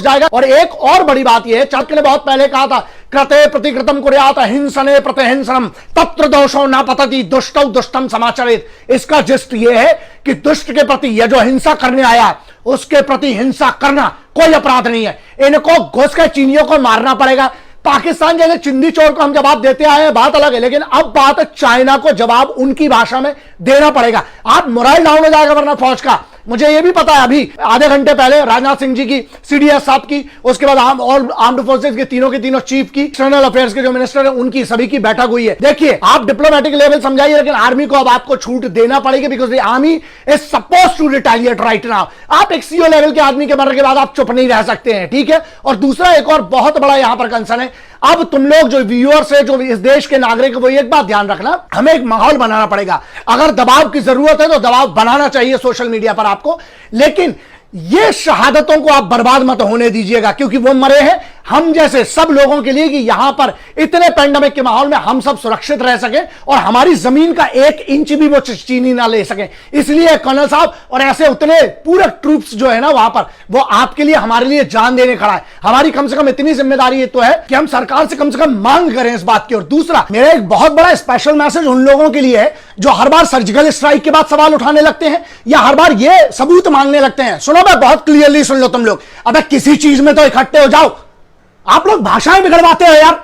जाएगा। और एक और बड़ी बात यह है, चाणक्य ने बहुत पहले कहा था, कृते प्रतिकृतम कुर्यात हिंसने प्रतिहिंसनम तत्र दोषो न पतति दुष्टौ दुष्टम समाचरेत। इसका जिस्ट यह है कि दुष्ट के प्रति, यह जो हिंसा करने आया उसके प्रति हिंसा करना कोई अपराध नहीं है। इनको घुस के चीनियों को मारना पड़ेगा। पाकिस्तान जैसे चिंदी चोर को हम जवाब देते आए हैं, बात अलग है, लेकिन अब बात है चाइना को जवाब उनकी भाषा में देना पड़ेगा। आप मोराइल डाउन हो जाएगा वरना फौज का। मुझे यह भी पता है, अभी आधे घंटे पहले राजनाथ सिंह जी की, सीडीएस साहब की, उसके बाद ऑल आर्म्ड फोर्सेज के तीनों चीफ की, एक्सटर्नल अफेयर्स के जो मिनिस्टर है उनकी, सभी की बैठक हुई है। देखिए, आप डिप्लोमेटिक लेवल समझाइए, लेकिन आर्मी को अब आपको छूट देना पड़ेगी, because the army is suppose to retaliate right now. आप एक सीओ लेवल के आदमी के मरने के बाद आप चुप नहीं रह सकते हैं, ठीक है। और दूसरा एक और बहुत बड़ा यहां पर कंसर्न है, अब तुम लोग जो व्यूअर्स है, जो इस देश के नागरिक, वो एक बात ध्यान रखना, हमें एक माहौल बनाना पड़ेगा। अगर दबाव की जरूरत है तो दबाव बनाना चाहिए सोशल मीडिया पर आपको, लेकिन ये शहादतों को आप बर्बाद मत होने दीजिएगा, क्योंकि वो मरे हैं हम जैसे सब लोगों के लिए, कि यहां पर इतने पैंडेमिक के माहौल में हम सब सुरक्षित रह सके और हमारी जमीन का 1 इंच भी वो चीनी ना ले सके। इसलिए कर्नल साहब और ऐसे उतने पूरे ट्रूप्स जो है ना वहां पर, वो आपके लिए, हमारे लिए जान देने खड़ा है। हमारी कम से कम इतनी जिम्मेदारी तो है कि हम सरकार से कम मांग करें इस बात की। और दूसरा, मेरा एक बहुत बड़ा स्पेशल मैसेज उन लोगों के लिए है जो हर बार सर्जिकल स्ट्राइक के बाद सवाल उठाने लगते हैं या हर बार ये सबूत मांगने लगते हैं। सुनो, मैं बहुत क्लियरली सुन लो तुम लोग, अबे किसी चीज में तो इकट्ठे हो जाओ। आप लोग भाषाएं बिगड़वाते हो यार।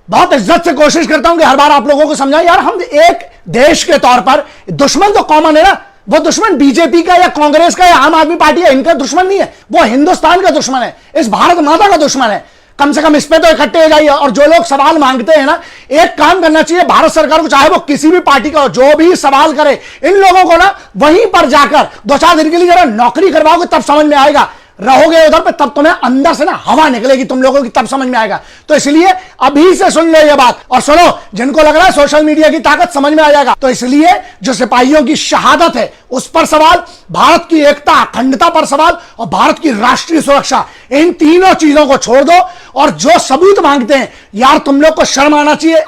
बहुत इज्जत से कोशिश करता हूं कि हर बार आप लोगों को समझाएं यार, हम एक देश के तौर पर, दुश्मन तो कॉमन है ना, वो दुश्मन बीजेपी का या कांग्रेस का या आम आदमी पार्टी है, इनका दुश्मन नहीं है, वो हिंदुस्तान का दुश्मन है, इस भारत माता का दुश्मन है। कम से कम इस पे तो इकट्ठे हो जाइए। और जो लोग सवाल मांगते हैं ना, एक काम करना चाहिए भारत सरकार को, चाहे वो किसी भी पार्टी का हो, जो भी सवाल करे, इन लोगों को ना वहीं पर जाकर 2-4 दिन के लिए जरा नौकरी करवाओगे, तब समझ में आएगा। रहोगे उधर पे तब तुम्हें अंदर से ना हवा निकलेगी तुम लोगों की, तब समझ में आएगा। तो इसलिए अभी से सुन लो ये बात, और सुनो, जिनको लग रहा है सोशल मीडिया की ताकत समझ में आ जाएगा, तो इसलिए जो सिपाहियों की शहादत है उस पर सवाल, भारत की एकता अखंडता पर सवाल और भारत की राष्ट्रीय सुरक्षा, इन तीनों चीजों को छोड़ दो। और जो सबूत मांगते हैं यार, तुम लोग को शर्म आना चाहिए।